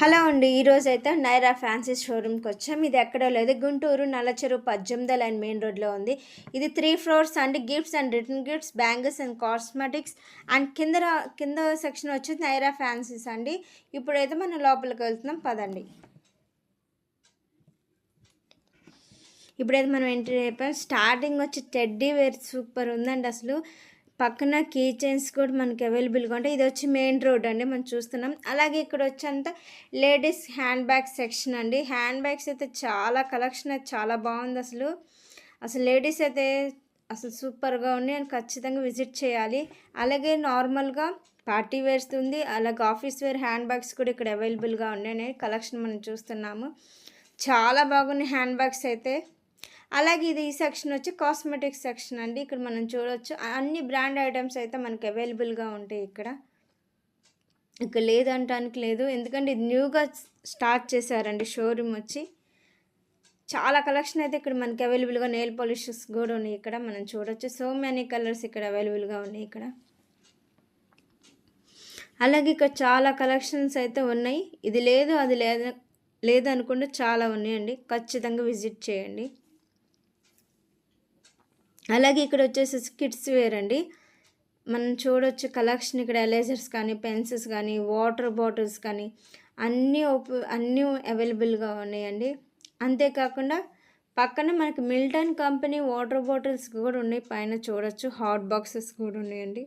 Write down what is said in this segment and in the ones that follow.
Hello అండి. ఈరోజైతే Naira fancy షోరూమ్కి వచ్చాం. ఇది ఎక్కడో లేదు, గుంటూరు నల్లచెరువు 18వ లైన్ మెయిన్ రోడ్లో ఉంది. ఇది 3 ఫ్లోర్స్ అండి. Gifts and return gifts, bangles and cosmetics and కింద సెక్షన్ వచ్చేసి నైరా ఫ్యాన్సీస్ అండి. ఇప్పుడైతే మనం లోపలికి వెళ్తున్నాం, పదండి. ఇప్పుడైతే మనం ఎంట్రీ అయిపోయాం. స్టార్టింగ్ వచ్చి టెడ్డీ వేర్ సూపర్ ఉందండి. అసలు పక్కన కీ చైన్స్ కూడా మనకి అవైలబుల్గా ఉంటాయి. ఇది వచ్చి మెయిన్ రోడ్ అండి, మనం చూస్తున్నాం. అలాగే ఇక్కడ వచ్చేంత లేడీస్ హ్యాండ్ బ్యాగ్ సెక్షన్ అండి. హ్యాండ్ బ్యాగ్స్ అయితే చాలా కలెక్షన్ అయితే చాలా బాగుంది. అసలు లేడీస్ అయితే అసలు సూపర్గా ఉన్నాయి అని ఖచ్చితంగా విజిట్ చేయాలి. అలాగే నార్మల్గా పార్టీ వేర్స్ ఉంది, అలాగే ఆఫీస్ వేర్ హ్యాండ్ బ్యాగ్స్ కూడా ఇక్కడ అవైలబుల్గా ఉన్నాయి. కలెక్షన్ మనం చూస్తున్నాము, చాలా బాగున్నాయి హ్యాండ్ బ్యాగ్స్ అయితే. అలాగే ఇది ఈ సెక్షన్ వచ్చి కాస్మెటిక్స్ సెక్షన్ అండి. ఇక్కడ మనం చూడవచ్చు అన్ని బ్రాండ్ ఐటమ్స్ అయితే మనకి అవైలబుల్గా ఉంటాయి. ఇక్కడ లేదంటానికి లేదు, ఎందుకంటే ఇది న్యూగా స్టార్ట్ చేశారండి షోరూమ్ వచ్చి. చాలా కలెక్షన్ అయితే ఇక్కడ మనకి అవైలబుల్గా, నెయిల్ పాలిషెస్ కూడా ఉన్నాయి. ఇక్కడ మనం చూడవచ్చు సో మెనీ కలర్స్ ఇక్కడ అవైలబుల్గా ఉన్నాయి ఇక్కడ. అలాగే ఇక్కడ చాలా కలెక్షన్స్ అయితే ఉన్నాయి. ఇది లేదు అది లేదనుకుంటే చాలా ఉన్నాయండి, ఖచ్చితంగా విజిట్ చేయండి. అలాగే ఇక్కడ వచ్చేసి కిడ్స్ వేర్ అండి. మనం చూడొచ్చు కలెక్షన్ ఇక్కడ ఎరేజర్స్ కానీ, పెన్సిల్స్ కానీ, వాటర్ బాటిల్స్ కానీ అన్నీ అవైలబుల్గా ఉన్నాయండి. అంతేకాకుండా పక్కన మనకి మిల్టన్ కంపెనీ వాటర్ బాటిల్స్ కూడా ఉన్నాయి. పైన చూడొచ్చు హాట్ బాక్సెస్ కూడా ఉన్నాయండి.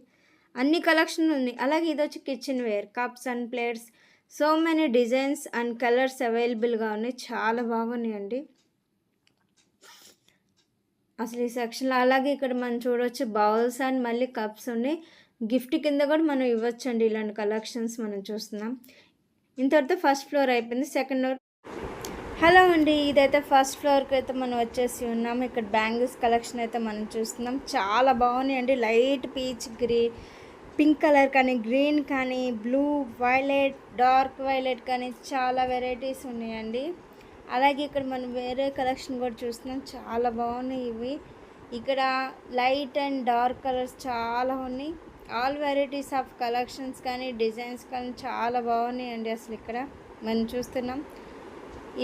అన్ని కలెక్షన్ ఉన్నాయి. అలాగే ఇది వచ్చి kitchen ware, cups and plates, so many designs and colours అవైలబుల్గా ఉన్నాయి. చాలా బాగున్నాయండి అసలు ఈ సెక్షన్లో. అలాగే ఇక్కడ మనం చూడవచ్చు బౌల్స్ అండ్ మళ్ళీ కప్స్ ఉన్నాయి. గిఫ్ట్ కింద కూడా మనం ఇవ్వచ్చండి. ఇలాంటి కలెక్షన్స్ మనం చూస్తున్నాం. ఇంతవరకు ఫస్ట్ ఫ్లోర్ అయిపోయింది. Second floor. హలో అండి, ఇదైతే ఫస్ట్ ఫ్లోర్కి అయితే మనం వచ్చేసి ఉన్నాము. ఇక్కడ బ్యాంగిల్స్ కలెక్షన్ అయితే మనం చూస్తున్నాం. చాలా బాగున్నాయండి. లైట్ పీచ్, పింక్ కలర్ కానీ, గ్రీన్ కానీ, బ్లూ, వైలెట్, డార్క్ వైలెట్ కానీ చాలా వెరైటీస్ ఉన్నాయండి. అలాగే ఇక్కడ మనం వేరే కలెక్షన్ కూడా చూస్తున్నాం. చాలా బాగున్నాయి ఇవి. ఇక్కడ లైట్ అండ్ డార్క్ కలర్స్ చాలా ఉన్నాయి. ఆల్ వెరైటీస్ ఆఫ్ కలెక్షన్స్ కానీ, డిజైన్స్ కానీ చాలా బాగున్నాయండి. అసలు ఇక్కడ మనం చూస్తున్నాం.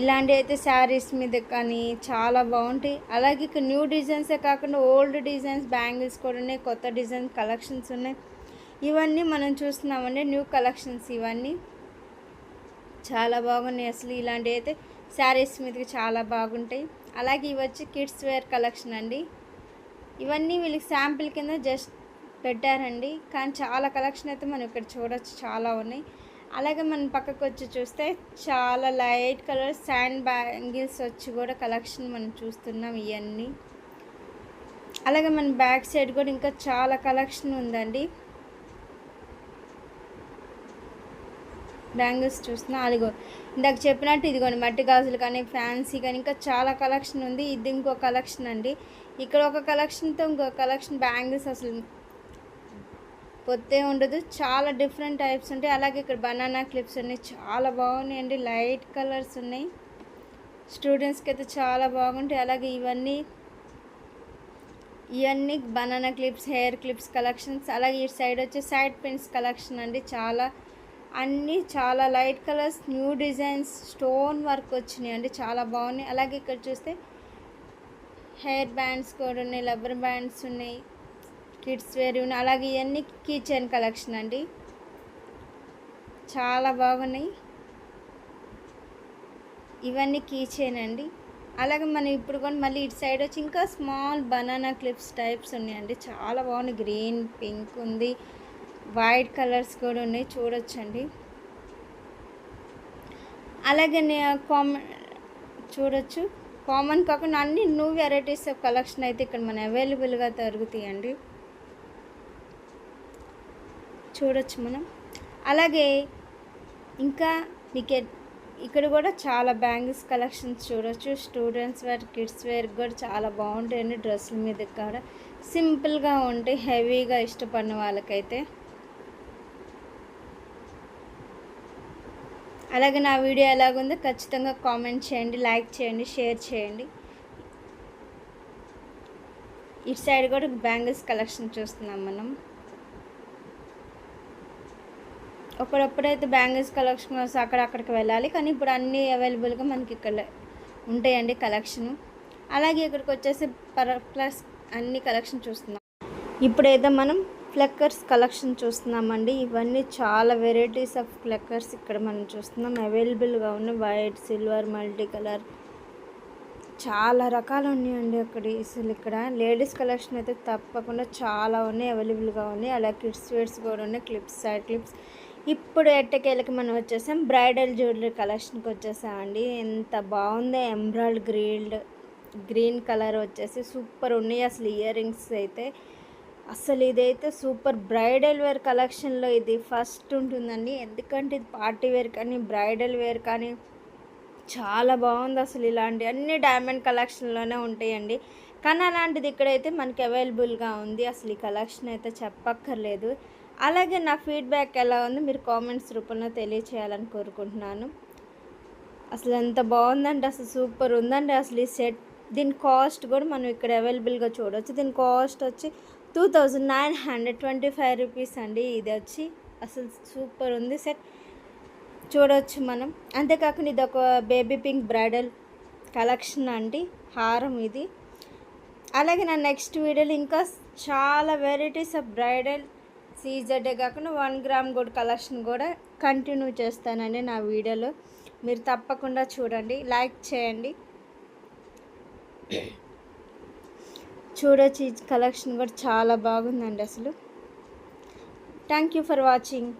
ఇలాంటివి అయితే శారీస్ మీద కానీ చాలా బాగుంటాయి. అలాగే ఇక్కడ న్యూ డిజైన్సే కాకుండా ఓల్డ్ డిజైన్స్ బ్యాంగిల్స్ కూడా ఉన్నాయి. కొత్త డిజైన్స్ కలెక్షన్స్ ఉన్నాయి. ఇవన్నీ మనం చూస్తున్నామండి, న్యూ కలెక్షన్స్ ఇవన్నీ చాలా బాగున్నాయి. అసలు ఇలాంటివి అయితే శారీస్ మీదకి చాలా బాగుంటాయి. అలాగే ఇవి వచ్చి కిడ్స్ వేర్ కలెక్షన్ అండి. ఇవన్నీ వీళ్ళకి శాంపిల్ కింద జస్ట్ పెట్టారండి, కానీ చాలా కలెక్షన్ అయితే మనం ఇక్కడ చూడవచ్చు, చాలా ఉన్నాయి. అలాగే మనం పక్కకు వచ్చి చూస్తే చాలా లైట్ కలర్ శాండ్ బ్యాంగిల్స్ వచ్చి కూడా కలెక్షన్ మనం చూస్తున్నాం ఇవన్నీ. అలాగే మన బ్యాక్ సైడ్ కూడా ఇంకా చాలా కలెక్షన్ ఉందండి. బ్యాంగిల్స్ చూస్తున్నా, అదిగో ఇందాక చెప్పినట్టు ఇదిగోండి మట్టి గాజులు కానీ, ఫ్యాన్సీ కానీ ఇంకా చాలా కలెక్షన్ ఉంది. ఇది ఇంకో కలెక్షన్ అండి. ఇక్కడ ఒక కలెక్షన్తో ఇంకో కలెక్షన్ బ్యాంగిల్స్ అసలు పొత్తే ఉండదు, చాలా డిఫరెంట్ టైప్స్ ఉంటాయి. అలాగే ఇక్కడ బనానా క్లిప్స్ ఉన్నాయి, చాలా బాగున్నాయండి. లైట్ కలర్స్ ఉన్నాయి, స్టూడెంట్స్కి అయితే చాలా బాగుంటాయి. అలాగే ఇవన్నీ banana clips, hair clips collections. అలాగే ఈ సైడ్ వచ్చి సైడ్ పిన్స్ కలెక్షన్ అండి. చాలా light colours, new designs, stone work వచ్చినాయి అండి, చాలా బాగున్నాయి. అలాగే ఇక్కడ చూస్తే హెయిర్ బ్యాండ్స్ కూడా ఉన్నాయి, రబ్బర్ బ్యాండ్స్ ఉన్నాయి, కిడ్స్ వేర్ ఉన్నాయి. అలాగే ఇవన్నీ కీ చైన్ కలెక్షన్ అండి, చాలా బాగున్నాయి. ఇవన్నీ కీ చైన్ అండి. అలాగే మనం ఇప్పుడు కూడా మళ్ళీ ఇటు సైడ్ వచ్చి ఇంకా స్మాల్ బనానా క్లిప్స్ టైప్స్ ఉన్నాయండి, చాలా బాగున్నాయి. గ్రీన్, పింక్ ఉంది, వైట్ కలర్స్ కూడా ఉన్నాయి, చూడొచ్చండి. అలాగే చూడొచ్చు కామన్ కాకుండా అన్ని న్యూ వెరైటీస్ ఆఫ్ కలెక్షన్ అయితే ఇక్కడ మన అవైలబుల్గా దొరుకుతాయండి, చూడొచ్చు మనం. అలాగే ఇంకా మీకు ఇక్కడ కూడా చాలా బ్యాంగిల్స్ కలెక్షన్స్ చూడొచ్చు. స్టూడెంట్స్ వేర్, కిడ్స్ వేర్ కూడా చాలా బాగుంటాయండి. డ్రెస్సుల మీద కూడా సింపుల్గా ఉంటాయి, హెవీగా ఇష్టపడిన వాళ్ళకైతే. అలాగే నా వీడియో ఎలాగుందో ఖచ్చితంగా కామెంట్ చేయండి, లైక్ చేయండి, షేర్ చేయండి. ఇటు సైడ్ కూడా బ్యాంగిల్స్ కలెక్షన్ చూస్తున్నాం మనం. ఒకప్పుడైతే బ్యాంగిల్స్ కలెక్షన్ కోసం అక్కడికి వెళ్ళాలి, కానీ ఇప్పుడు అన్నీ అవైలబుల్గా మనకి ఇక్కడ ఉంటాయండి కలెక్షన్. అలాగే ఇక్కడికి వచ్చేసి ప్లస్ అన్ని కలెక్షన్ చూస్తున్నాం. ఇప్పుడైతే మనం ఫ్లెక్కర్స్ కలెక్షన్ చూస్తున్నామండి. ఇవన్నీ చాలా వెరైటీస్ ఆఫ్ ఫ్లెక్కర్స్ ఇక్కడ మనం చూస్తున్నాం. అవైలబుల్గా ఉన్న వైట్, సిల్వర్, మల్టీ కలర్ చాలా రకాలు ఉన్నాయండి అక్కడ. అసలు ఇక్కడ లేడీస్ కలెక్షన్ అయితే తప్పకుండా చాలా ఉన్నాయి, అవైలబుల్గా ఉన్నాయి. అలా కిడ్స్ వేర్స్ కూడా ఉన్నాయి, క్లిప్స్, సైడ్ క్లిప్స్. ఇప్పుడు ఎట్టకేళ్ళకి మనం వచ్చేసాం బ్రైడల్ జ్యువెలరీ కలెక్షన్కి వచ్చేసామండి. ఎంత బాగుందో, ఎంబ్రాయిడ్ గ్రీన్ కలర్ వచ్చేసి సూపర్ ఉన్నాయి అసలు. ఇయర్ రింగ్స్ అయితే అసలు ఇదైతే సూపర్ బ్రైడల్ వేర్ కలెక్షన్లో ఇది ఫస్ట్ ఉంటుందండి. ఎందుకంటే ఇది పార్టీ వేర్ కానీ బ్రైడల్ వేర్ కానీ చాలా బాగుంది అసలు. ఇలాంటి అన్ని డైమండ్ కలెక్షన్లోనే ఉంటాయండి, కానీ అలాంటిది ఇక్కడైతే మనకి అవైలబుల్గా ఉంది. అసలు ఈ కలెక్షన్ అయితే చెప్పక్కర్లేదు. అలాగే నా ఫీడ్బ్యాక్ ఎలా ఉంది మీరు కామెంట్స్ రూపంలో తెలియచేయాలని కోరుకుంటున్నాను. అసలు ఎంత బాగుందండి, అసలు సూపర్ ఉందండి అసలు ఈ సెట్. దీని కాస్ట్ కూడా మనం ఇక్కడ అవైలబుల్గా చూడవచ్చు. దీని కాస్ట్ వచ్చి 2925 రూపీస్ అండి. ఇది వచ్చి అసలు సూపర్ ఉంది సెట్, చూడవచ్చు మనం. అంతేకాకుండా ఇది ఒక బేబీ పింక్ బ్రైడల్ కలెక్షన్ అండి, హారం ఇది. అలాగే నా నెక్స్ట్ వీడియోలో ఇంకా చాలా వెరైటీస్ ఆఫ్ బ్రైడల్ సీజెడే కాకుండా 1 గ్రామ్ గోల్డ్ కలెక్షన్ కూడా కంటిన్యూ చేస్తానండి నా వీడియోలో. మీరు తప్పకుండా చూడండి, లైక్ చేయండి. చూడొచ్చు, ఈ కలెక్షన్ కూడా చాలా బాగుందండి అసలు. Thank you for watching.